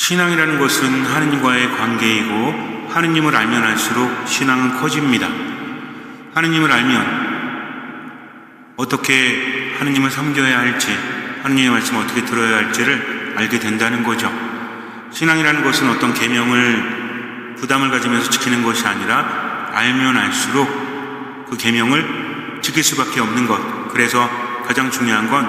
신앙이라는 것은 하느님과의 관계이고 하느님을 알면 알수록 신앙은 커집니다. 하느님을 알면 어떻게 하느님을 섬겨야 할지, 하느님의 말씀을 어떻게 들어야 할지를 알게 된다는 거죠. 신앙이라는 것은 어떤 계명을 부담을 가지면서 지키는 것이 아니라 알면 알수록 그 계명을 지킬 수밖에 없는 것. 그래서 가장 중요한 건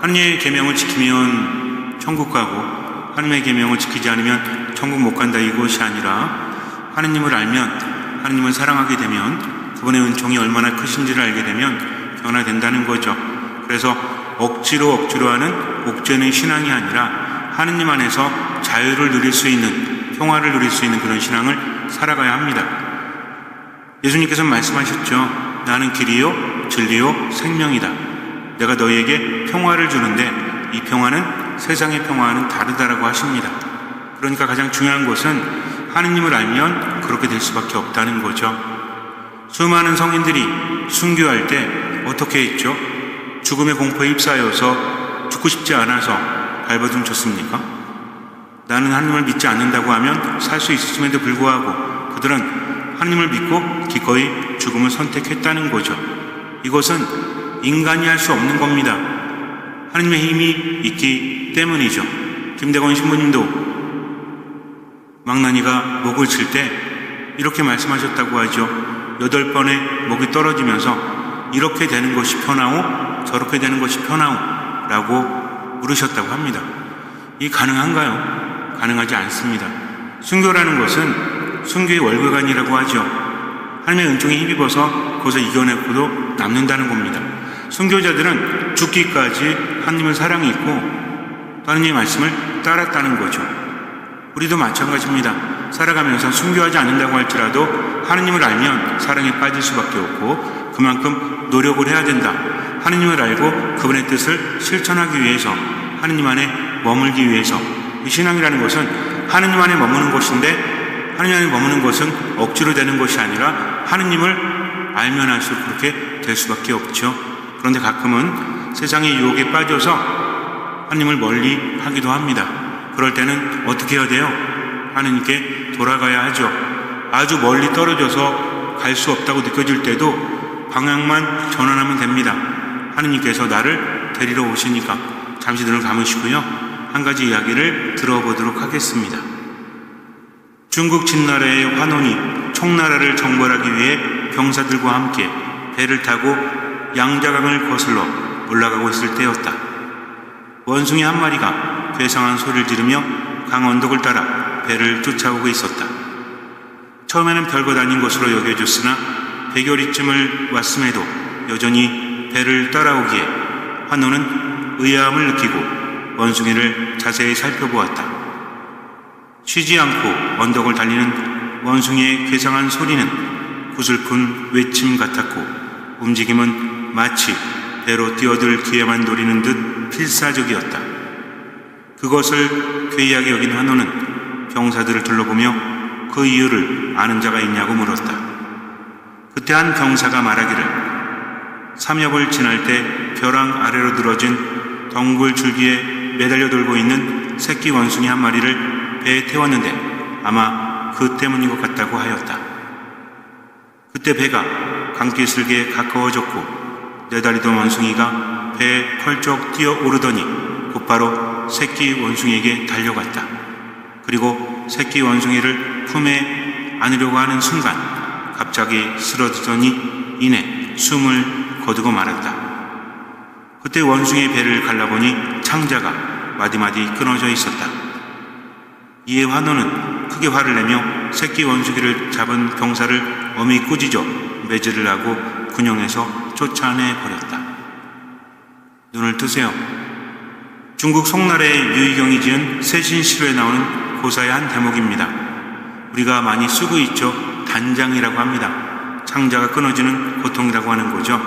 하느님의 계명을 지키면 천국 가고 하느님의 계명을 지키지 않으면 천국 못 간다, 이것이 아니라 하느님을 알면, 하느님을 사랑하게 되면 그분의 은총이 얼마나 크신지를 알게 되면 변화된다는 거죠. 그래서 억지로 하는 옥죄는 신앙이 아니라 하느님 안에서 자유를 누릴 수 있는, 평화를 누릴 수 있는 그런 신앙을 살아가야 합니다. 예수님께서 말씀하셨죠. 나는 길이요 진리요 생명이다. 내가 너희에게 평화를 주는데 이 평화는 세상의 평화와는 다르다라고 하십니다. 그러니까 가장 중요한 것은 하느님을 알면 그렇게 될 수밖에 없다는 거죠. 수많은 성인들이 순교할 때 어떻게 했죠? 죽음의 공포에 휩싸여서 죽고 싶지 않아서 발버둥 쳤습니까? 나는 하느님을 믿지 않는다고 하면 살 수 있었음에도 불구하고 그들은 하느님을 믿고 기꺼이 죽음을 선택했다는 거죠. 이것은 인간이 할 수 없는 겁니다. 하느님의 힘이 있기 때문이죠. 김대건 신부님도 망나니가 목을 칠 때 이렇게 말씀하셨다고 하죠. 8번의 목이 떨어지면서 이렇게 되는 것이 편하오, 저렇게 되는 것이 편하오 라고 물으셨다고 합니다. 이 가능한가요? 가능하지 않습니다. 순교라는 것은 순교의 월계관이라고 하죠. 하나님의 은총에 힘입어서 그것을 이겨내고도 남는다는 겁니다. 순교자들은 죽기까지 하나님을 사랑이 있고 또 하나님의 말씀을 따랐다는 거죠. 우리도 마찬가지입니다. 살아가면서 순교하지 않는다고 할지라도 하느님을 알면 사랑에 빠질 수밖에 없고 그만큼 노력을 해야 된다. 하느님을 알고 그분의 뜻을 실천하기 위해서, 하느님 안에 머물기 위해서. 이 신앙이라는 것은 하느님 안에 머무는 것인데, 하느님 안에 머무는 것은 억지로 되는 것이 아니라 하느님을 알면 알수록 그렇게 될 수밖에 없죠. 그런데 가끔은 세상의 유혹에 빠져서 하느님을 멀리 하기도 합니다. 그럴 때는 어떻게 해야 돼요? 하느님께 돌아가야 하죠. 아주 멀리 떨어져서 갈 수 없다고 느껴질 때도 방향만 전환하면 됩니다. 하느님께서 나를 데리러 오시니까. 잠시 눈을 감으시고요. 한 가지 이야기를 들어보도록 하겠습니다. 중국 진나라의 환원이 총나라를 정벌하기 위해 병사들과 함께 배를 타고 양자강을 거슬러 올라가고 있을 때였다. 원숭이 한 마리가 괴상한 소리를 지르며 강 언덕을 따라 배를 쫓아오고 있었다. 처음에는 별것 아닌 것으로 여겨졌으나 100여리쯤을 왔음에도 여전히 배를 따라오기에 환호는 의아함을 느끼고 원숭이를 자세히 살펴보았다. 쉬지 않고 언덕을 달리는 원숭이의 괴상한 소리는 구슬픈 외침 같았고 움직임은 마치 배로 뛰어들 기회만 노리는 듯 필사적이었다. 그것을 괴이하게 여긴 환호는 병사들을 둘러보며 그 이유를 아는 자가 있냐고 물었다. 그때 한 병사가 말하기를 삼엽을 지날 때 벼랑 아래로 늘어진 덩굴 줄기에 매달려 돌고 있는 새끼 원숭이 한 마리를 배에 태웠는데 아마 그 때문인 것 같다고 하였다. 그때 배가 강기슭에 가까워졌고 내다리던 원숭이가 배에 펄쩍 뛰어오르더니 곧바로 새끼 원숭이에게 달려갔다. 그리고 새끼 원숭이를 품에 안으려고 하는 순간 갑자기 쓰러지더니 이내 숨을 거두고 말았다. 그때 원숭이의 배를 갈라보니 창자가 마디마디 끊어져 있었다. 이에 환호는 크게 화를 내며 새끼 원숭이를 잡은 병사를 엄히 꾸짖어 매질을 하고 군영에서 쫓아내 버렸다. 눈을 뜨세요. 중국 송나라의 유희경이 지은 세신시로에 나오는 고사의 한 대목입니다. 우리가 많이 쓰고 있죠. 단장이라고 합니다. 창자가 끊어지는 고통이라고 하는 거죠.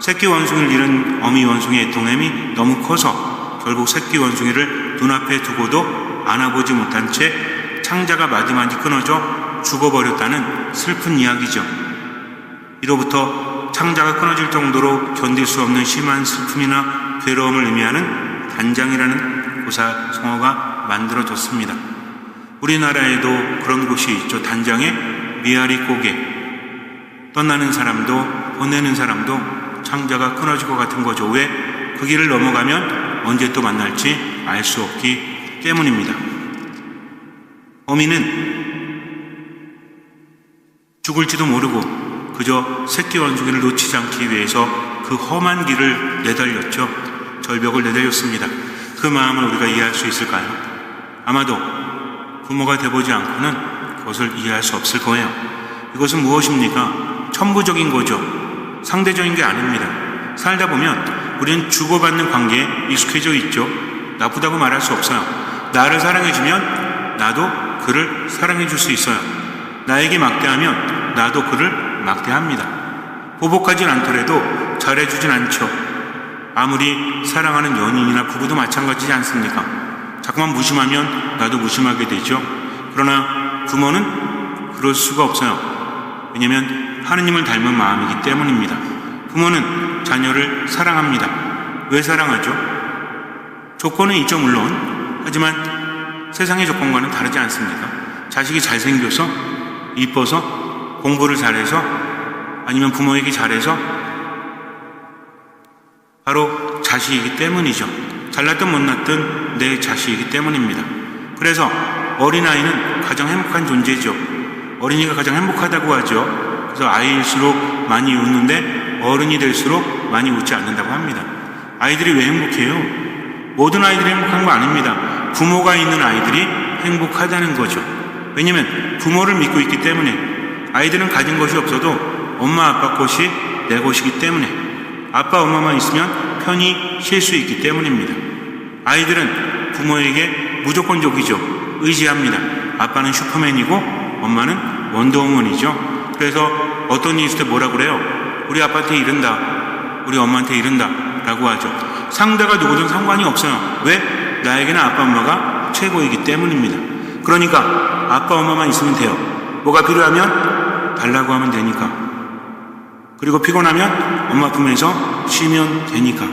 새끼 원숭이를 잃은 어미 원숭이의 애통함이 너무 커서 결국 새끼 원숭이를 눈앞에 두고도 안아보지 못한 채 창자가 마디마디 끊어져 죽어버렸다는 슬픈 이야기죠. 이로부터 창자가 끊어질 정도로 견딜 수 없는 심한 슬픔이나 괴로움을 의미하는 단장이라는 고사 성어가 만들어졌습니다. 우리나라에도 그런 곳이 있죠. 단장에 미아리 고개. 떠나는 사람도 보내는 사람도 창자가 끊어질 것 같은 거죠. 왜? 그 길을 넘어가면 언제 또 만날지 알 수 없기 때문입니다. 어미는 죽을지도 모르고 그저 새끼 원숭이를 놓치지 않기 위해서 그 험한 길을 내달렸죠. 절벽을 내달렸습니다. 그 마음을 우리가 이해할 수 있을까요? 아마도 부모가 돼보지 않고는 그것을 이해할 수 없을 거예요. 이것은 무엇입니까? 천부적인 거죠. 상대적인 게 아닙니다. 살다 보면 우리는 주고받는 관계에 익숙해져 있죠. 나쁘다고 말할 수 없어요. 나를 사랑해주면 나도 그를 사랑해줄 수 있어요. 나에게 막대하면 나도 그를 막대합니다. 보복하진 않더라도 잘해주진 않죠. 아무리 사랑하는 연인이나 부부도 마찬가지지 않습니까? 자꾸만 무심하면 나도 무심하게 되죠. 그러나 부모는 그럴 수가 없어요. 왜냐하면 하느님을 닮은 마음이기 때문입니다. 부모는 자녀를 사랑합니다. 왜 사랑하죠? 조건은 있죠, 물론. 하지만 세상의 조건과는 다르지 않습니까? 자식이 잘생겨서, 이뻐서, 공부를 잘해서, 아니면 부모에게 잘해서 바로 자식이기 때문이죠. 잘났든 못났든 내 자식이기 때문입니다. 그래서 어린아이는 가장 행복한 존재죠. 어린이가 가장 행복하다고 하죠. 그래서 아이일수록 많이 웃는데 어른이 될수록 많이 웃지 않는다고 합니다. 아이들이 왜 행복해요? 모든 아이들이 행복한 거 아닙니다. 부모가 있는 아이들이 행복하다는 거죠. 왜냐하면 부모를 믿고 있기 때문에. 아이들은 가진 것이 없어도 엄마 아빠 것이 내 것이기 때문에. 아빠 엄마만 있으면 편히 쉴 수 있기 때문입니다. 아이들은 부모에게 무조건적이죠. 의지합니다. 아빠는 슈퍼맨이고 엄마는 원더우먼이죠. 그래서 어떤 일이 있을 때 뭐라 그래요? 우리 아빠한테 이른다, 우리 엄마한테 이른다 라고 하죠. 상대가 누구든 상관이 없어요. 왜? 나에게는 아빠 엄마가 최고이기 때문입니다. 그러니까 아빠 엄마만 있으면 돼요. 뭐가 필요하면 달라고 하면 되니까. 그리고 피곤하면 엄마 품에서 쉬면 되니까.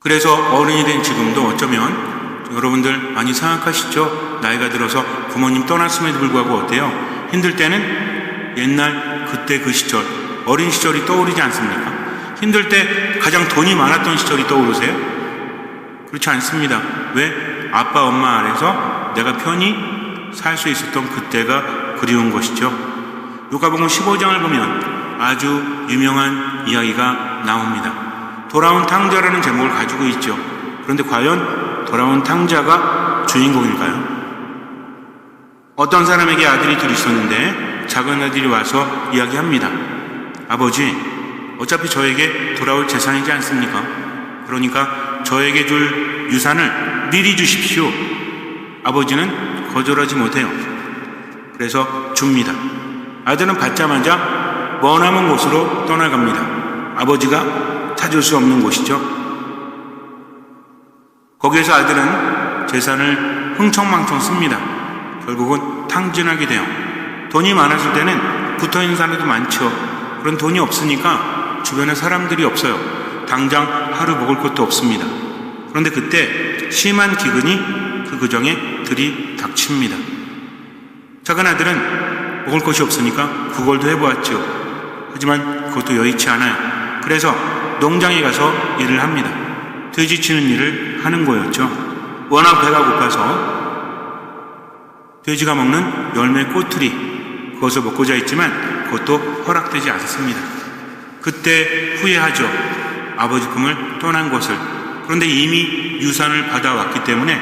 그래서 어른이 된 지금도 어쩌면 여러분들 많이 생각하시죠? 나이가 들어서 부모님 떠났음에도 불구하고 어때요? 힘들 때는 옛날 그때 그 시절, 어린 시절이 떠오르지 않습니까? 힘들 때 가장 돈이 많았던 시절이 떠오르세요? 그렇지 않습니다. 왜? 아빠 엄마 아래서 내가 편히 살 수 있었던 그때가 그리운 것이죠. 누가복음 15장을 보면 아주 유명한 이야기가 나옵니다. 돌아온 탕자라는 제목을 가지고 있죠. 그런데 과연 돌아온 탕자가 주인공일까요? 어떤 사람에게 아들이 둘 있었는데 작은 아들이 와서 이야기합니다. 아버지, 어차피 저에게 돌아올 재산이지 않습니까? 그러니까 저에게 줄 유산을 미리 주십시오. 아버지는 거절하지 못해요. 그래서 줍니다. 아들은 받자마자 머나먼 곳으로 떠나갑니다. 아버지가 찾을 수 없는 곳이죠. 거기에서 아들은 재산을 흥청망청 씁니다. 결국은 탕진하게 돼요. 돈이 많았을 때는 붙어있는 사람도 많죠. 그런 돈이 없으니까 주변에 사람들이 없어요. 당장 하루 먹을 것도 없습니다. 그런데 그때 심한 기근이 그 가정에 들이닥칩니다. 작은 아들은 먹을 것이 없으니까 구걸도 해보았죠. 하지만 그것도 여의치 않아요. 그래서 농장에 가서 일을 합니다. 돼지 치는 일을 하는 거였죠. 워낙 배가 고파서 돼지가 먹는 열매 꼬투리, 그것을 먹고자 했지만 그것도 허락되지 않습니다. 그때 후회하죠. 아버지 품을 떠난 것을. 그런데 이미 유산을 받아왔기 때문에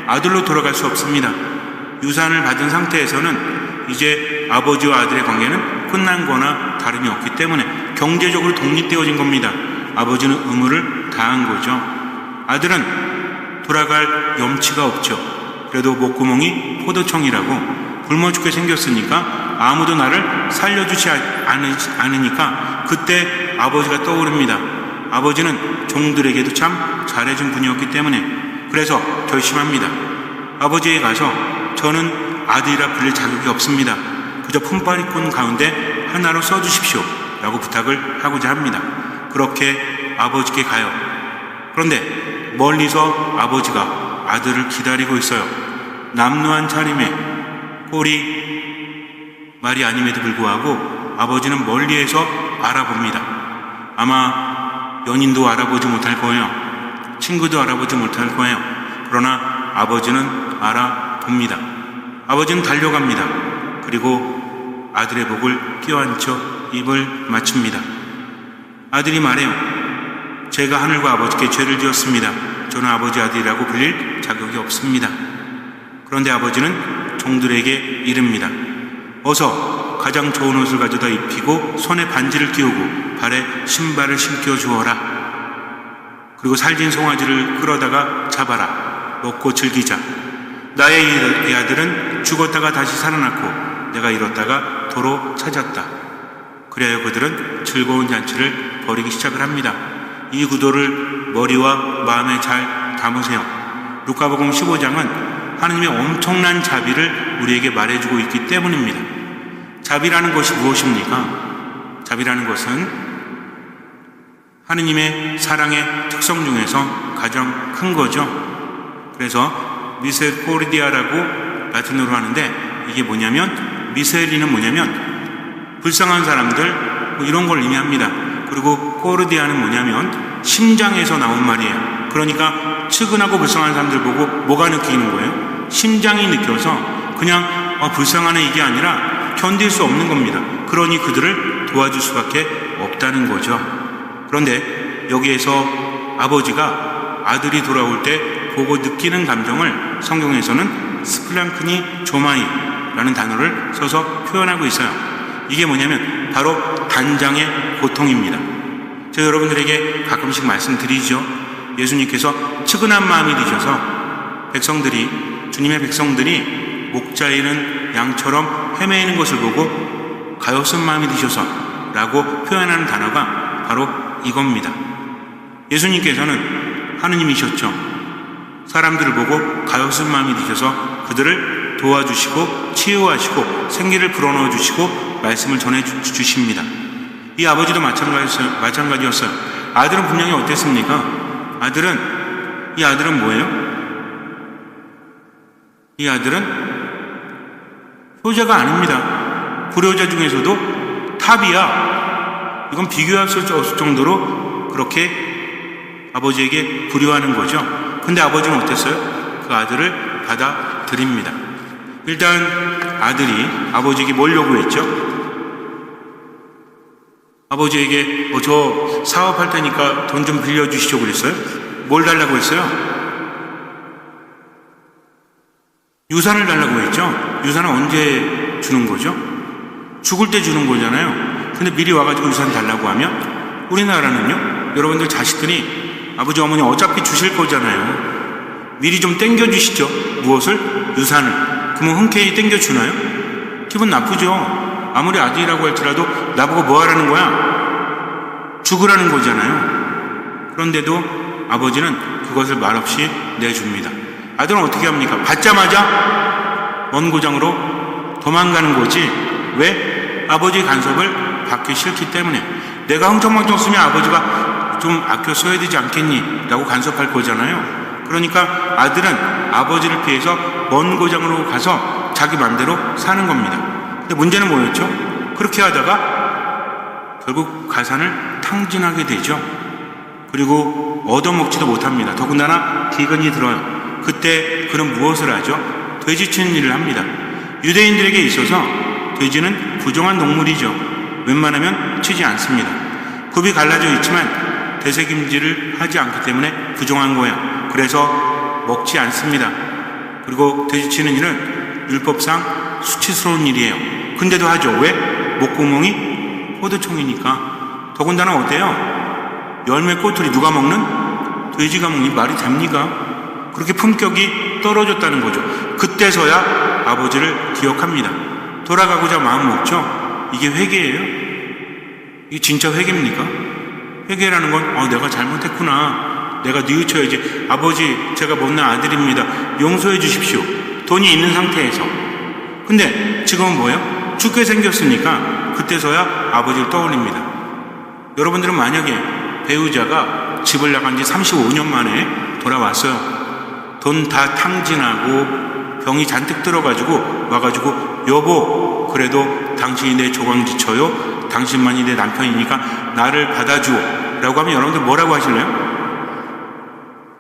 아들로 돌아갈 수 없습니다. 유산을 받은 상태에서는 이제 아버지와 아들의 관계는 끝난 거나 다름이 없기 때문에 경제적으로 독립되어진 겁니다. 아버지는 의무를 다한 거죠. 아들은 돌아갈 염치가 없죠. 그래도 목구멍이 포도청이라고 굶어 죽게 생겼으니까 아무도 나를 살려주지 않으니까 그때 아버지가 떠오릅니다. 아버지는 종들에게도 참 잘해준 분이었기 때문에. 그래서 결심합니다. 아버지에게 가서 저는 아들이라 불릴 자격이 없습니다. 그저 품바리꾼 가운데 하나로 써주십시오 라고 부탁을 하고자 합니다. 그렇게 아버지께 가요. 그런데 멀리서 아버지가 아들을 기다리고 있어요. 남루한 차림에 꼴이 말이 아님에도 불구하고 아버지는 멀리에서 알아봅니다. 아마 연인도 알아보지 못할 거예요. 친구도 알아보지 못할 거예요. 그러나 아버지는 알아봅니다. 아버지는 달려갑니다. 그리고 아들의 목을 껴안쳐 입을 맞춥니다. 아들이 말해요. 제가 하늘과 아버지께 죄를 지었습니다. 저는 아버지 아들이라고 불릴 자격이 없습니다. 그런데 아버지는 종들에게 이릅니다. 어서 가장 좋은 옷을 가져다 입히고 손에 반지를 끼우고 발에 신발을 신겨 주어라. 그리고 살진 송아지를 끌어다가 잡아라. 먹고 즐기자. 나의 이 아들은 죽었다가 다시 살아났고 내가 잃었다가 도로 찾았다. 그리하여 그들은 즐거운 잔치를 벌이기 시작을 합니다. 이 구도를 머리와 마음에 잘 담으세요. 루카복음 15장은 하느님의 엄청난 자비를 우리에게 말해주고 있기 때문입니다. 자비라는 것이 무엇입니까? 자비라는 것은 하느님의 사랑의 특성 중에서 가장 큰 거죠. 그래서 미세코르디아라고 라틴어로 하는데 이게 뭐냐면 미세리는 뭐냐면 불쌍한 사람들 뭐 이런 걸 의미합니다. 그리고 코르디아는 뭐냐면 심장에서 나온 말이에요. 그러니까 측은하고 불쌍한 사람들 보고 뭐가 느끼는 거예요? 심장이 느껴서 그냥 불쌍하네 이게 아니라 견딜 수 없는 겁니다. 그러니 그들을 도와줄 수밖에 없다는 거죠. 그런데 여기에서 아버지가 아들이 돌아올 때 보고 느끼는 감정을 성경에서는 스플랑크니 조마이라는 단어를 써서 표현하고 있어요. 이게 뭐냐면 바로 단장의 고통입니다. 제가 여러분들에게 가끔씩 말씀드리죠. 예수님께서 측은한 마음이 드셔서 주님의 백성들이 목자이는 양처럼 헤매이는 것을 보고 가엾은 마음이 드셔서 라고 표현하는 단어가 바로 이겁니다. 예수님께서는 하느님이셨죠. 사람들을 보고 가엾은 마음이 드셔서 그들을 도와주시고 치유하시고 생기를 불어넣어 주시고 말씀을 전해주십니다. 이 아버지도 마찬가지였어요. 아들은 분명히 어땠습니까? 이 아들은 뭐예요? 이 아들은 효자가 아닙니다. 불효자 중에서도 탑이야. 이건 비교할 수 없을 정도로 그렇게 아버지에게 불효하는 거죠. 근데 아버지는 어땠어요? 그 아들을 받아들입니다. 일단 아들이 아버지에게 뭘 요구했죠? 아버지에게 저 사업할 테니까 돈 좀 빌려주시죠 그랬어요? 뭘 달라고 했어요? 유산을 달라고 했죠? 유산은 언제 주는 거죠? 죽을 때 주는 거잖아요. 근데 미리 와가지고 유산 달라고 하면 우리나라는요, 여러분들 자식들이 아버지 어머니 어차피 주실 거잖아요. 미리 좀 땡겨주시죠. 무엇을? 유산을. 그러면 흔쾌히 땡겨주나요? 기분 나쁘죠. 아무리 아들이라고 할지라도 나보고 뭐 하라는 거야? 죽으라는 거잖아요. 그런데도 아버지는 그것을 말없이 내줍니다. 아들은 어떻게 합니까? 받자마자 먼 고장으로 도망가는 거지. 왜? 아버지의 간섭을 받기 싫기 때문에. 내가 흥청망청 쓰면 아버지가 좀 아껴 써야 되지 않겠니? 라고 간섭할 거잖아요. 그러니까 아들은 아버지를 피해서 먼 고장으로 가서 자기 맘대로 사는 겁니다. 근데 문제는 뭐였죠? 그렇게 하다가 결국 가산을 탕진하게 되죠. 그리고 얻어먹지도 못합니다. 더군다나 기근이 들어요. 그때 그는 무엇을 하죠? 돼지치는 일을 합니다. 유대인들에게 있어서 돼지는 부정한 동물이죠. 웬만하면 치지 않습니다. 굽이 갈라져 있지만 되새김질을 하지 않기 때문에 부정한 거예요. 그래서 먹지 않습니다. 그리고 돼지치는 일은 율법상 수치스러운 일이에요. 근데도 하죠. 왜? 목구멍이 포도총이니까. 더군다나 어때요? 열매 꼬투리 누가 먹는? 돼지가 먹니? 말이 됩니까? 그렇게 품격이 떨어졌다는 거죠. 그때서야 아버지를 기억합니다. 돌아가고자 마음 먹죠. 이게 회개예요? 이게 진짜 회개입니까? 회개라는 건 내가 잘못했구나. 내가 뉘우쳐야지. 아버지, 제가 못난 아들입니다. 용서해 주십시오. 돈이 있는 상태에서. 근데 지금은 뭐예요? 죽게 생겼으니까 그때서야 아버지를 떠올립니다. 여러분들은 만약에 배우자가 집을 나간 지 35년 만에 돌아왔어요. 돈 다 탕진하고 병이 잔뜩 들어가지고 와가지고 여보 그래도 당신이 내 조강지쳐요. 당신만이 내 남편이니까 나를 받아주오 라고 하면 여러분들 뭐라고 하실래요?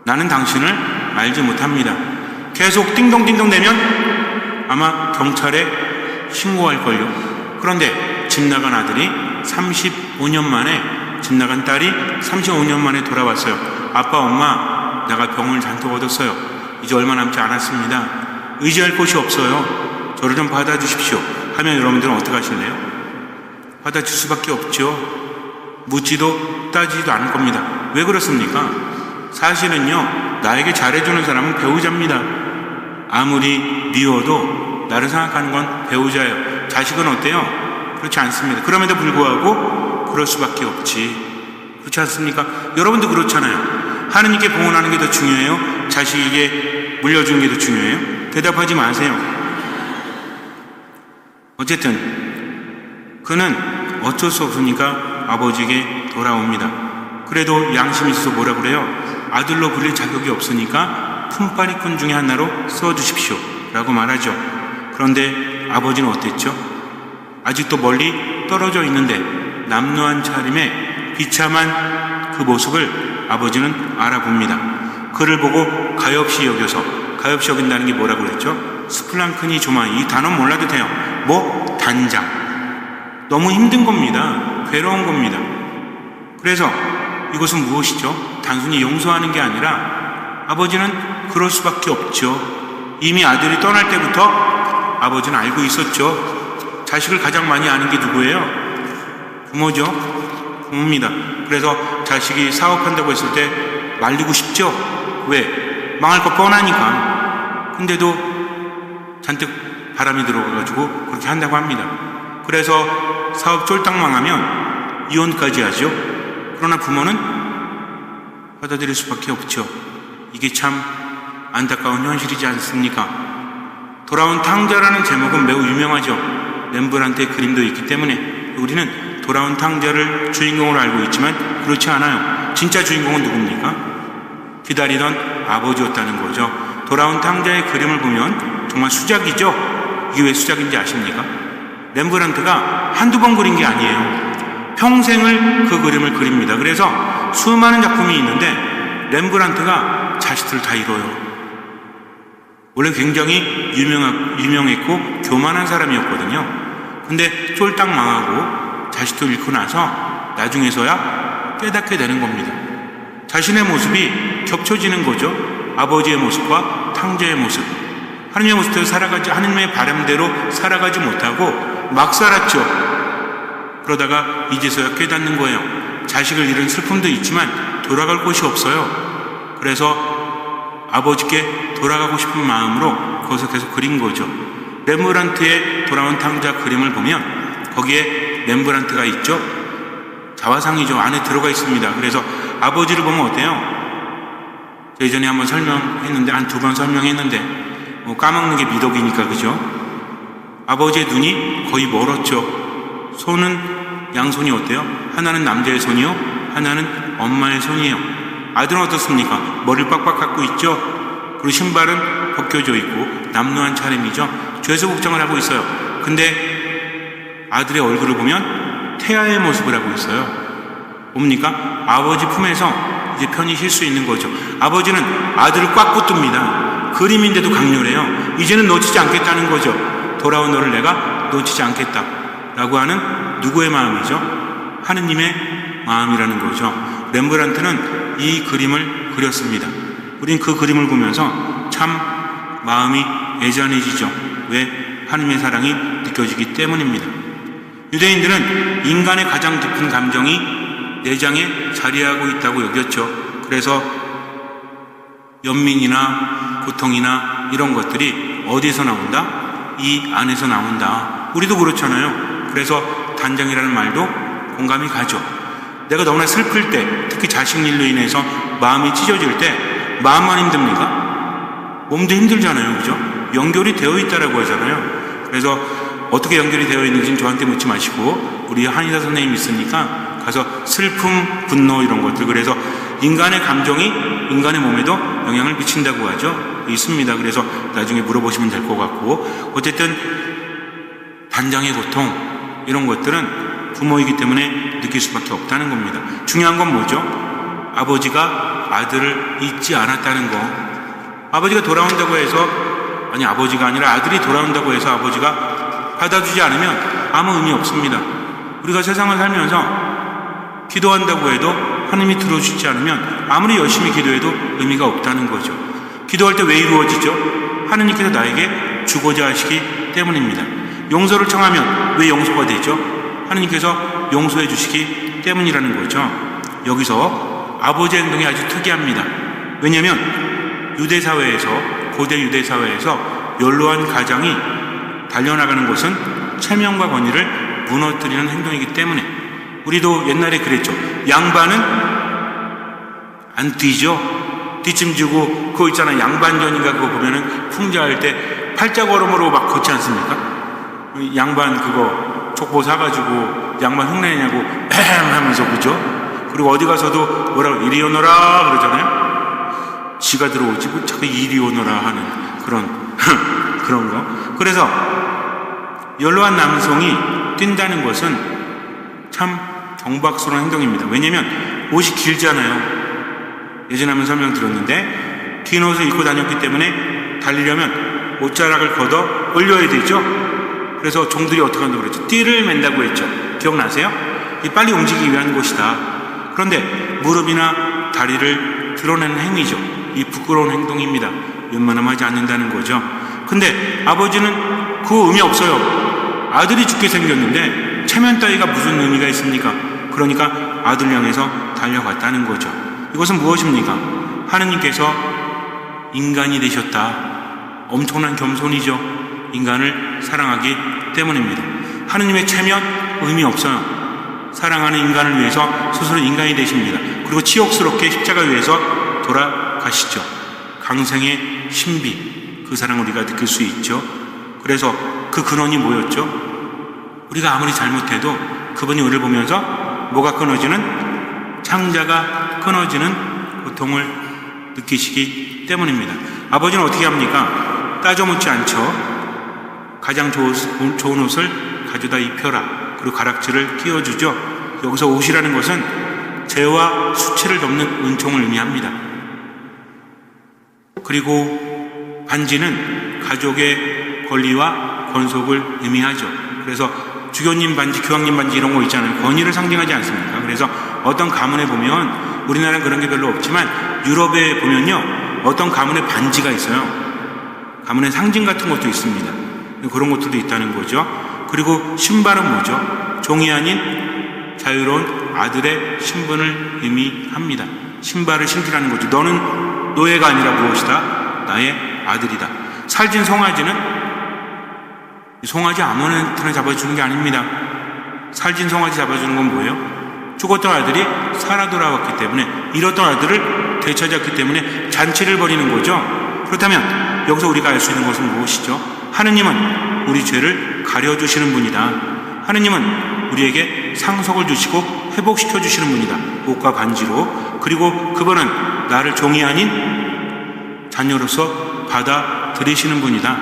나는 당신을 알지 못합니다. 계속 띵동띵동 대면 아마 경찰에 신고할걸요. 그런데 집 나간 아들이 35년 만에, 집 나간 딸이 35년 만에 돌아왔어요. 아빠 엄마 내가 병을 잔뜩 얻었어요. 이제 얼마 남지 않았습니다. 의지할 곳이 없어요. 저를 좀 받아주십시오 하면 여러분들은 어떻게 하실래요? 받아줄 수밖에 없죠. 묻지도 따지지도 않을 겁니다. 왜 그렇습니까? 사실은요, 나에게 잘해주는 사람은 배우자입니다. 아무리 미워도 나를 생각하는 건 배우자예요. 자식은 어때요? 그렇지 않습니다. 그럼에도 불구하고 그럴 수밖에 없지. 그렇지 않습니까? 여러분도 그렇잖아요. 하느님께 봉헌하는 게 더 중요해요? 자식에게 물려주는 게 더 중요해요? 대답하지 마세요. 어쨌든 그는 어쩔 수 없으니까 아버지에게 돌아옵니다. 그래도 양심이 있어서 뭐라 그래요? 아들로 불릴 자격이 없으니까 품바리꾼 중에 하나로 써주십시오 라고 말하죠. 그런데 아버지는 어땠죠? 아직도 멀리 떨어져 있는데 남루한 차림에 비참한 그 모습을 아버지는 알아봅니다. 그를 보고 가엾이 여겨서, 가엾이 여긴다는 게 뭐라고 그랬죠? 스플랑크니 조마이, 이 단어 몰라도 돼요. 뭐? 단장. 너무 힘든 겁니다. 괴로운 겁니다. 그래서 이것은 무엇이죠? 단순히 용서하는 게 아니라 아버지는 그럴 수밖에 없죠. 이미 아들이 떠날 때부터 아버지는 알고 있었죠. 자식을 가장 많이 아는 게 누구예요? 부모죠. 부모입니다. 그래서 자식이 사업한다고 했을 때 말리고 싶죠. 왜? 망할 거 뻔하니까. 근데도 잔뜩 바람이 들어가가지고 그렇게 한다고 합니다. 그래서 사업 쫄딱 망하면 이혼까지 하죠. 그러나 부모는 받아들일 수밖에 없죠. 이게 참 안타까운 현실이지 않습니까? 돌아온 탕자라는 제목은 매우 유명하죠. 렘브란트의 그림도 있기 때문에 우리는 돌아온 탕자를 주인공으로 알고 있지만 그렇지 않아요. 진짜 주인공은 누굽니까? 기다리던 아버지였다는 거죠. 돌아온 탕자의 그림을 보면 정말 수작이죠. 이게 왜 수작인지 아십니까? 렘브란트가 한두 번 그린 게 아니에요. 평생을 그 그림을 그립니다. 그래서 수많은 작품이 있는데 렘브란트가 자식들을 다 잃어요. 원래 굉장히 유명했고 교만한 사람이었거든요. 근데 쫄딱 망하고 자식도 잃고 나서 나중에서야 깨닫게 되는 겁니다. 자신의 모습이 겹쳐지는 거죠. 아버지의 모습과 탕자의 모습. 하느님의 모습대로 살아가지, 하느님의 바람대로 살아가지 못하고 막 살았죠. 그러다가 이제서야 깨닫는 거예요. 자식을 잃은 슬픔도 있지만 돌아갈 곳이 없어요. 그래서 아버지께 돌아가고 싶은 마음으로 거기서 계속 그린 거죠. 렘브란트의 돌아온 탕자 그림을 보면 거기에 렘브란트가 있죠. 자화상이죠. 안에 들어가 있습니다. 그래서 아버지를 보면 어때요? 저 예전에 한번 설명했는데, 한 2번 설명했는데 까먹는 게 미덕이니까, 그죠? 아버지의 눈이 거의 멀었죠. 손은, 양손이 어때요? 하나는 남자의 손이요, 하나는 엄마의 손이에요. 아들은 어떻습니까? 머리를 빡빡 깎고 있죠. 그리고 신발은 벗겨져 있고 남루한 차림이죠. 죄수 복장을 하고 있어요. 근데 아들의 얼굴을 보면 태아의 모습을 하고 있어요. 뭡니까? 아버지 품에서 이제 편히 쉴 수 있는 거죠. 아버지는 아들을 꽉 붙듭니다. 그림인데도 강렬해요. 이제는 놓치지 않겠다는 거죠. 돌아온 너를 내가 놓치지 않겠다 라고 하는 누구의 마음이죠? 하느님의 마음이라는 거죠. 렘브란트는 이 그림을 그렸습니다. 우린 그 그림을 보면서 참 마음이 애잔해지죠. 왜? 하느님의 사랑이 느껴지기 때문입니다. 유대인들은 인간의 가장 깊은 감정이 내장에 자리하고 있다고 여겼죠. 그래서 연민이나 고통이나 이런 것들이 어디서 나온다? 이 안에서 나온다. 우리도 그렇잖아요. 그래서 단장이라는 말도 공감이 가죠. 내가 너무나 슬플 때, 특히 자식 일로 인해서 마음이 찢어질 때 마음만 힘듭니까? 몸도 힘들잖아요. 그죠? 연결이 되어 있다라고 하잖아요. 그래서 어떻게 연결이 되어 있는지는 저한테 묻지 마시고 우리 한의사 선생님 있으니까 가서 슬픔, 분노 이런 것들, 그래서 인간의 감정이 인간의 몸에도 영향을 미친다고 하죠. 있습니다. 그래서 나중에 물어보시면 될 것 같고, 어쨌든 단장의 고통 이런 것들은 부모이기 때문에 느낄 수밖에 없다는 겁니다. 중요한 건 뭐죠? 아버지가 아들을 잊지 않았다는 거. 아버지가 돌아온다고 해서, 아니 아버지가 아니라 아들이 돌아온다고 해서 아버지가 받아주지 않으면 아무 의미 없습니다. 우리가 세상을 살면서 기도한다고 해도 하나님이 들어주지 않으면 아무리 열심히 기도해도 의미가 없다는 거죠. 기도할 때 왜 이루어지죠? 하나님께서 나에게 주고자 하시기 때문입니다. 용서를 청하면 왜 용서가 되죠? 하나님께서 용서해 주시기 때문이라는 거죠. 여기서 아버지의 행동이 아주 특이합니다. 왜냐하면 유대사회에서, 고대 유대사회에서 연로한 가장이 달려나가는 것은 체면과 권위를 무너뜨리는 행동이기 때문에, 우리도 옛날에 그랬죠. 양반은 안 뛰죠. 뒷짐지고 그거 있잖아, 양반전인가 그거 보면은 풍자할 때 팔자걸음으로 막 걷지 않습니까? 양반 그거 족보 사가지고 양반 흉내내냐고 하면서, 그죠? 그리고 어디 가서도 뭐라고 이리 오너라 그러잖아요. 지가 들어오지 뭐 자꾸 이리 오너라 하는 그런 거. 그래서 연로한 남성이 뛴다는 것은 참 경박스러운 행동입니다. 왜냐면 옷이 길잖아요. 예전에 한번 설명드렸는데, 긴 옷을 입고 다녔기 때문에 달리려면 옷자락을 걷어 올려야 되죠. 그래서 종들이 어떻게 한다고 그랬죠? 띠를 맨다고 했죠. 기억나세요? 빨리 움직이기 위한 것이다. 그런데 무릎이나 다리를 드러내는 행위죠. 이 부끄러운 행동입니다. 웬만하면 하지 않는다는 거죠. 근데 아버지는 그 의미 없어요. 아들이 죽게 생겼는데 체면 따위가 무슨 의미가 있습니까? 그러니까 아들 향해서 달려갔다는 거죠. 이것은 무엇입니까? 하느님께서 인간이 되셨다. 엄청난 겸손이죠. 인간을 사랑하기 때문입니다. 하느님의 체면 의미 없어요. 사랑하는 인간을 위해서 스스로 인간이 되십니다. 그리고 치욕스럽게 십자가 위에서 돌아가시죠. 강생의 신비, 그 사랑을 우리가 느낄 수 있죠. 그래서 그 근원이 뭐였죠? 우리가 아무리 잘못해도 그분이 우리를 보면서 뭐가 끊어지는? 창자가 끊어지는 고통을 느끼시기 때문입니다. 아버지는 어떻게 합니까? 따져 묻지 않죠. 가장 좋은 옷을 가져다 입혀라. 그리고 가락지를 끼워주죠. 여기서 옷이라는 것은 죄와 수치를 덮는 은총을 의미합니다. 그리고 반지는 가족의 권리와 권속을 의미하죠. 그래서 주교님 반지, 교황님 반지 이런 거 있잖아요. 권위를 상징하지 않습니까? 그래서 어떤 가문에 보면, 우리나라는 그런 게 별로 없지만 유럽에 보면요, 어떤 가문에 반지가 있어요. 가문의 상징 같은 것도 있습니다. 그런 것들도 있다는 거죠. 그리고 신발은 뭐죠? 종이 아닌 자유로운 아들의 신분을 의미합니다. 신발을 신기라는 거죠. 너는 노예가 아니라 무엇이다? 나의 아들이다. 살찐 송아지는, 송아지 아무나 잡아주는 게 아닙니다. 살찐 송아지 잡아주는 건 뭐예요? 죽었던 아들이 살아 돌아왔기 때문에, 잃었던 아들을 되찾았기 때문에 잔치를 벌이는 거죠. 그렇다면 여기서 우리가 알 수 있는 것은 무엇이죠? 하느님은 우리 죄를 가려주시는 분이다. 하느님은 우리에게 상속을 주시고 회복시켜 주시는 분이다. 옷과 반지로. 그리고 그분은 나를 종이 아닌 자녀로서 받아들이시는 분이다.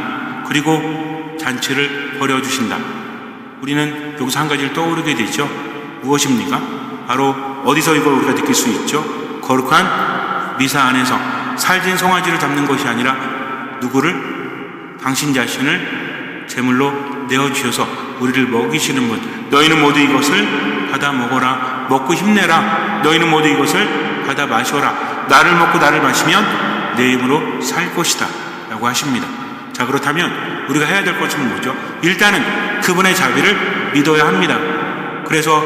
그리고 잔치를 벌여주신다. 우리는 여기서 한 가지를 떠오르게 되죠. 무엇입니까? 바로 어디서 이걸 우리가 느낄 수 있죠? 거룩한 미사 안에서 살찐 송아지를 잡는 것이 아니라 누구를? 당신 자신을 제물로 내어주셔서 우리를 먹이시는 분. 너희는 모두 이것을 받아 먹어라. 먹고 힘내라. 너희는 모두 이것을 받아 마셔라. 나를 먹고 나를 마시면 내 힘으로 살 것이다 라고 하십니다. 자, 그렇다면 우리가 해야 될 것은 뭐죠? 일단은 그분의 자비를 믿어야 합니다. 그래서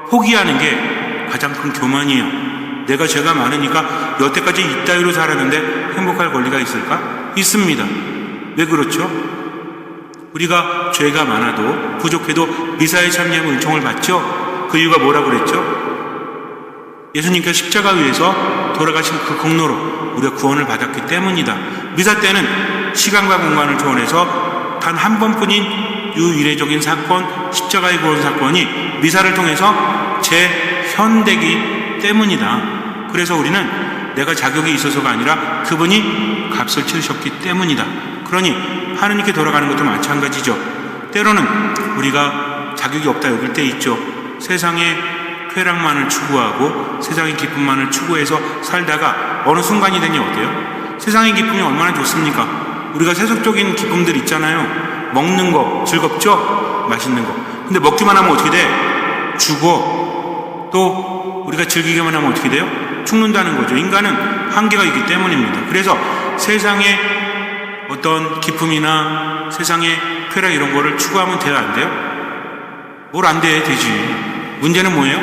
포기하는 게 가장 큰 교만이에요. 내가 죄가 많으니까 여태까지 이따위로 살았는데 행복할 권리가 있을까? 있습니다. 왜 그렇죠? 우리가 죄가 많아도 부족해도 미사에 참여하면 은총을 받죠. 그 이유가 뭐라고 그랬죠? 예수님께서 십자가 위에서 돌아가신 그 공로로 우리가 구원을 받았기 때문이다. 미사 때는 시간과 공간을 초월해서 단 한 번뿐인 유일회적인 사건, 십자가의 구원 사건이 미사를 통해서 재현되기 때문이다. 그래서 우리는 내가 자격이 있어서가 아니라 그분이 값을 치르셨기 때문이다. 그러니 하느님께 돌아가는 것도 마찬가지죠. 때로는 우리가 자격이 없다 여길 때 있죠. 세상의 쾌락만을 추구하고 세상의 기쁨만을 추구해서 살다가 어느 순간이 되니 어때요? 세상의 기쁨이 얼마나 좋습니까? 우리가 세속적인 기쁨들 있잖아요. 먹는 거 즐겁죠? 맛있는 거. 근데 먹기만 하면 어떻게 돼? 죽어. 또 우리가 즐기기만 하면 어떻게 돼요? 죽는다는 거죠. 인간은 한계가 있기 때문입니다. 그래서 세상의 어떤 기쁨이나 세상의 쾌락 이런 거를 추구하면 돼야 안 돼요? 뭘 안 돼? 되지. 문제는 뭐예요?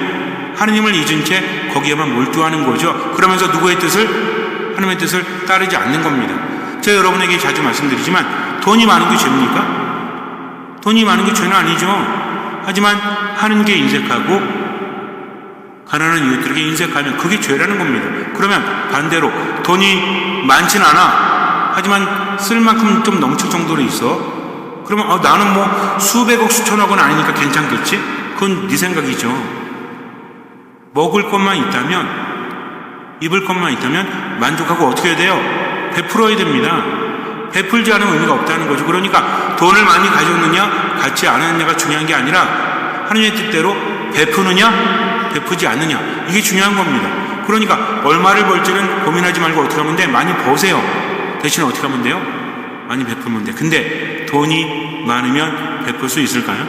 하느님을 잊은 채 거기에만 몰두하는 거죠. 그러면서 누구의 뜻을? 하느님의 뜻을 따르지 않는 겁니다. 제가 여러분에게 자주 말씀드리지만 돈이 많은 게 죄입니까? 돈이 많은 게 죄는 아니죠. 하지만 하느님께 인색하고 가난한 이웃들에게 인색하면 그게 죄라는 겁니다. 그러면 반대로 돈이 많진 않아. 하지만 쓸 만큼 좀 넘칠 정도로 있어. 그러면 나는 뭐 수백억 수천억은 아니니까 괜찮겠지? 그건 네 생각이죠. 먹을 것만 있다면, 입을 것만 있다면 만족하고 어떻게 해야 돼요? 베풀어야 됩니다. 베풀지 않으면 의미가 없다는 거죠. 그러니까 돈을 많이 가졌느냐 갖지 않았느냐가 중요한 게 아니라 하느님의 뜻대로 베푸느냐 베푸지 않느냐, 이게 중요한 겁니다. 그러니까 얼마를 벌지는 고민하지 말고 어떻게 하면 돼? 많이 버세요. 대신에 어떻게 하면 돼요? 많이 베풀면 돼. 근데 돈이 많으면 베풀 수 있을까요?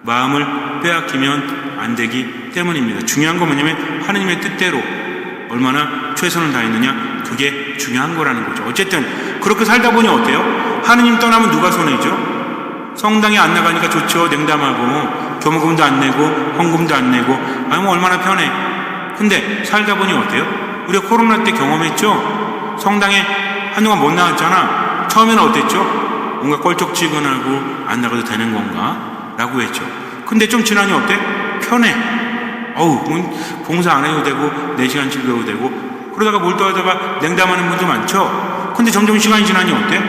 마음을 빼앗기면 안 되기 때문입니다. 중요한 건 뭐냐면 하느님의 뜻대로 얼마나 최선을 다했느냐, 그게 중요한 거라는 거죠. 어쨌든 그렇게 살다 보니 어때요? 하느님 떠나면 누가 손해죠? 성당에 안 나가니까 좋죠. 냉담하고 교무금도 안 내고 헌금도 안 내고 뭐 얼마나 편해. 근데 살다 보니 어때요? 우리가 코로나 때 경험했죠. 성당에 한동안 못 나왔잖아. 처음에는 어땠죠? 뭔가 껄쩍지근하고 안 나가도 되는 건가? 라고 했죠. 근데 좀 지나니 어때? 편해. 봉사 안 해도 되고 4시간 즐겨도 되고 그러다가 몰두하다가 냉담하는 분도 많죠. 근데 점점 시간이 지나니 어때?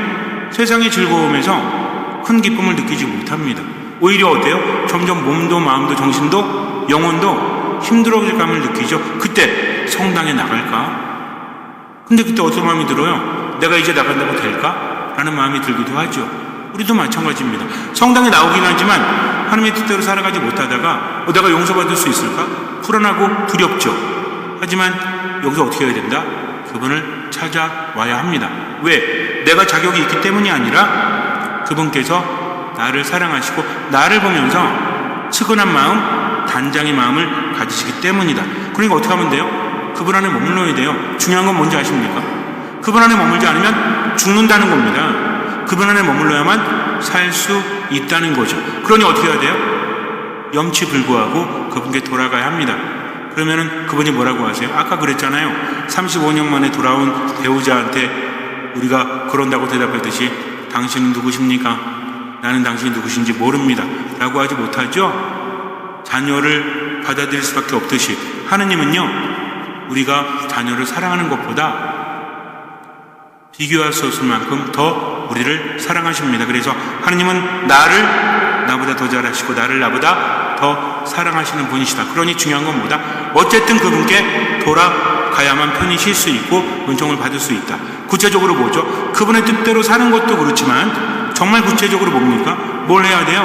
세상의 즐거움에서 큰 기쁨을 느끼지 못합니다. 오히려 어때요? 점점 몸도 마음도 정신도 영혼도 힘들어질 감을 느끼죠. 그때 성당에 나갈까? 근데 그때 어떤 마음이 들어요? 내가 이제 나간다고 될까? 라는 마음이 들기도 하죠. 우리도 마찬가지입니다. 성당에 나오긴 하지만 하나님의 뜻대로 살아가지 못하다가 내가 용서받을 수 있을까? 불안하고 두렵죠. 하지만 여기서 어떻게 해야 된다? 그분을 찾아와야 합니다. 왜? 내가 자격이 있기 때문이 아니라 그분께서 나를 사랑하시고 나를 보면서 측은한 마음, 단장의 마음을 가지시기 때문이다. 그러니까 어떻게 하면 돼요? 그분 안에 머물러야 돼요. 중요한 건 뭔지 아십니까? 그분 안에 머물지 않으면 죽는다는 겁니다. 그분 안에 머물러야만 살 수 있다는 거죠. 그러니 어떻게 해야 돼요? 염치불구하고 그분께 돌아가야 합니다. 그러면은 그분이 뭐라고 하세요? 아까 그랬잖아요. 35년 만에 돌아온 배우자한테 우리가 그런다고 대답했듯이 당신은 누구십니까? 나는 당신이 누구신지 모릅니다. 라고 하지 못하죠? 자녀를 받아들일 수밖에 없듯이 하느님은요, 우리가 자녀를 사랑하는 것보다 비교할 수 없을 만큼 더 우리를 사랑하십니다. 그래서 하느님은 나를 나보다 더 잘하시고 나를 나보다 더 사랑하시는 분이시다. 그러니 중요한 건 뭐다? 어쨌든 그분께 돌아가야만 편히 쉴 수 있고 은총을 받을 수 있다. 구체적으로 뭐죠? 그분의 뜻대로 사는 것도 그렇지만 정말 구체적으로 뭡니까? 뭘 해야 돼요?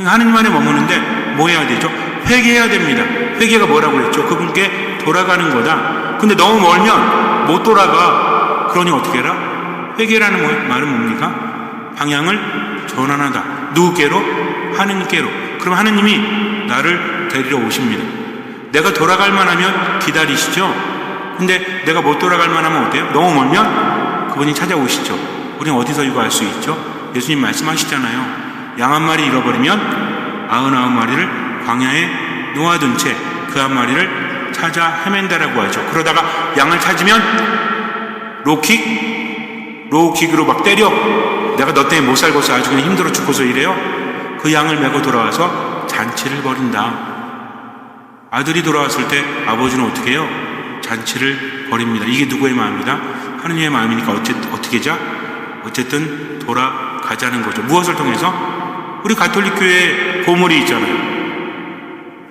하느님 안에 머무는데 뭐 해야 되죠? 회개해야 됩니다. 회개가 뭐라고 그랬죠? 그분께 돌아가는 거다. 근데 너무 멀면 못 돌아가. 그러니 어떻게 해라? 회개라는 말은 뭡니까? 방향을 전환하다. 누구께로? 하느님께로. 그럼 하느님이 나를 데리러 오십니다. 내가 돌아갈 만하면 기다리시죠. 근데 내가 못 돌아갈 만하면 어때요? 너무 멀면 그분이 찾아오시죠. 우리는 어디서 이거 알 수 있죠? 예수님 말씀하시잖아요. 양 한 마리 잃어버리면 99마리를 광야에 놓아둔 채 그 한 마리를 찾아 헤맨다라고 하죠. 그러다가 양을 찾으면 로우킥으로 막 때려. 내가 너 때문에 못 살고서 아주 그냥 힘들어 죽고서 이래요. 그 양을 메고 돌아와서 잔치를 벌인다. 아들이 돌아왔을 때 아버지는 어떻게 해요? 잔치를 벌입니다. 이게 누구의 마음이다? 하느님의 마음이니까 어떻게 하자? 어쨌든 돌아가자는 거죠. 무엇을 통해서? 우리 가톨릭 교회에 보물이 있잖아요.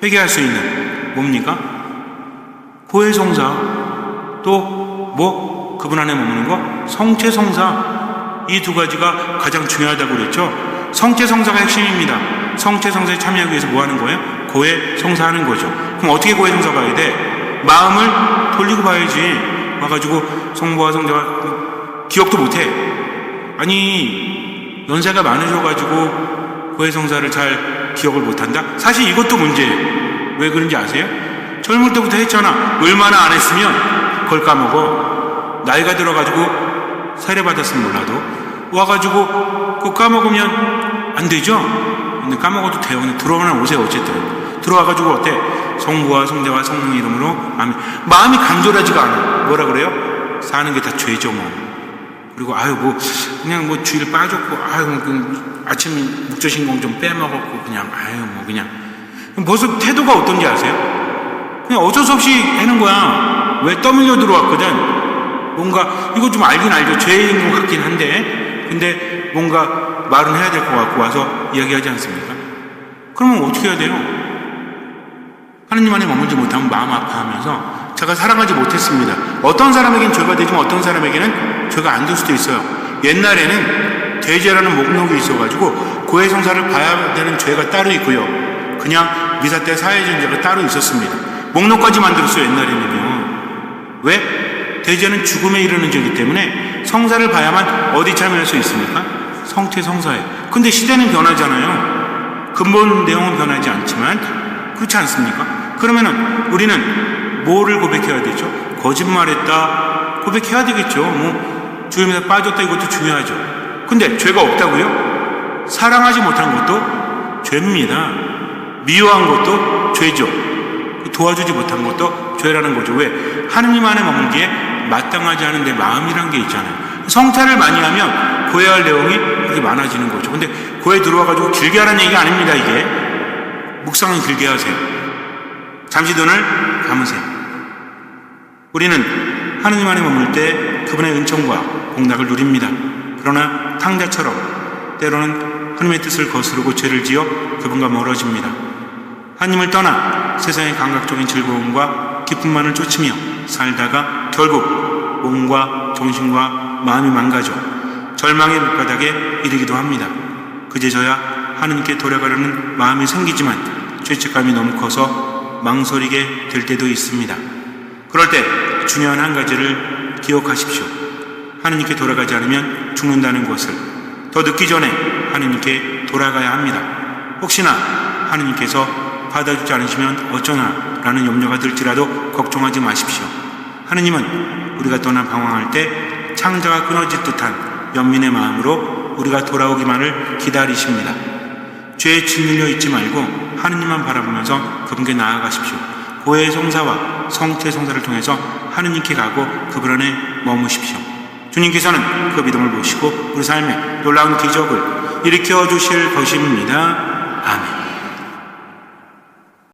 회개할 수 있는 뭡니까? 고해성사, 또 뭐 그분 안에 머무는 거 성체성사, 이 두 가지가 가장 중요하다고 그랬죠. 성체성사가 핵심입니다. 성체성사에 참여하기 위해서 뭐 하는 거예요? 고해성사하는 거죠. 그럼 어떻게 고해성사 봐야 돼? 마음을 돌리고 봐야지. 와가지고 성부와 성자가 기억도 못해. 아니 연세가 많으셔가지고 고해성사를 잘 기억을 못한다? 사실 이것도 문제예요. 왜 그런지 아세요? 젊을 때부터 했잖아. 얼마나 안 했으면 그걸 까먹어. 나이가 들어가지고 세례받았으면 몰라도 와가지고 그거 까먹으면 안 되죠? 근데 까먹어도 돼요. 근데 들어오면 오세요. 어쨌든 들어와가지고 어때? 성부와 성자와 성령 이름으로 마음이 간절하지가 않아. 뭐라 그래요? 사는 게 다 죄죠 뭐. 그리고 아유 뭐 그냥 뭐 주일 빠졌고 아유 그 아침 묵조신공 좀 빼먹었고 그냥 아유 뭐 그냥 벌써 태도가 어떤지 아세요? 그냥 어쩔 수 없이 하는 거야. 왜 떠밀려 들어왔거든. 뭔가 이거 좀 알긴 알죠. 죄인 것 같긴 한데 근데 뭔가 말은 해야 될 것 같고 와서 이야기하지 않습니까? 그러면 어떻게 해야 돼요? 하느님 안에 머물지 못하면 마음 아파하면서 제가 사랑하지 못했습니다. 어떤 사람에게는 죄가 되지만 어떤 사람에게는 죄가 안 될 수도 있어요. 옛날에는 대죄라는 목록이 있어가지고 고해성사를 봐야 되는 죄가 따로 있고요. 그냥 미사 때 사회전제가 따로 있었습니다. 목록까지 만들었어요. 옛날에는요. 왜? 대죄는 죽음에 이르는 죄이기 때문에 성사를 봐야만 어디 참여할 수 있습니까? 성체성사에. 근데 시대는 변하잖아요. 근본 내용은 변하지 않지만 그렇지 않습니까? 그러면은 우리는 뭐를 고백해야 되죠? 거짓말했다 고백해야 되겠죠. 뭐 주님에 빠졌다 이것도 중요하죠. 근데 죄가 없다고요? 사랑하지 못한 것도 죄입니다. 미워한 것도 죄죠. 도와주지 못한 것도 죄라는 거죠. 왜? 하느님 안에 머물기에 마땅하지 않은 내 마음이란 게 있잖아요. 성찰을 많이 하면 고해할 내용이 그렇게 많아지는 거죠. 근데 고해 들어와가지고 길게 하라는 얘기가 아닙니다. 이게 묵상은 길게 하세요. 잠시 눈을 감으세요. 우리는 하느님 안에 머물 때 그분의 은총과 복락을 누립니다. 그러나 탕자처럼 때로는 하느님의 뜻을 거스르고 죄를 지어 그분과 멀어집니다. 하느님을 떠나 세상의 감각적인 즐거움과 기쁨만을 쫓으며 살다가 결국 몸과 정신과 마음이 망가져 절망의 밑바닥에 이르기도 합니다. 그제서야 하느님께 돌아가려는 마음이 생기지만 죄책감이 너무 커서 망설이게 될 때도 있습니다. 그럴 때 중요한 한 가지를 기억하십시오. 하느님께 돌아가지 않으면 죽는다는 것을 더 늦기 전에 하느님께 돌아가야 합니다. 혹시나 하느님께서 받아주지 않으시면 어쩌나 라는 염려가 들지라도 걱정하지 마십시오. 하느님은 우리가 떠나 방황할 때 창자가 끊어질 듯한 연민의 마음으로 우리가 돌아오기만을 기다리십니다. 죄에 짓눌려 있지 말고 하느님만 바라보면서 그분께 나아가십시오. 고해의 성사와 성체의 성사를 통해서 하느님께 가고 그분 안에 머무십시오. 주님께서는 그 믿음을 보시고 우리 삶에 놀라운 기적을 일으켜 주실 것입니다.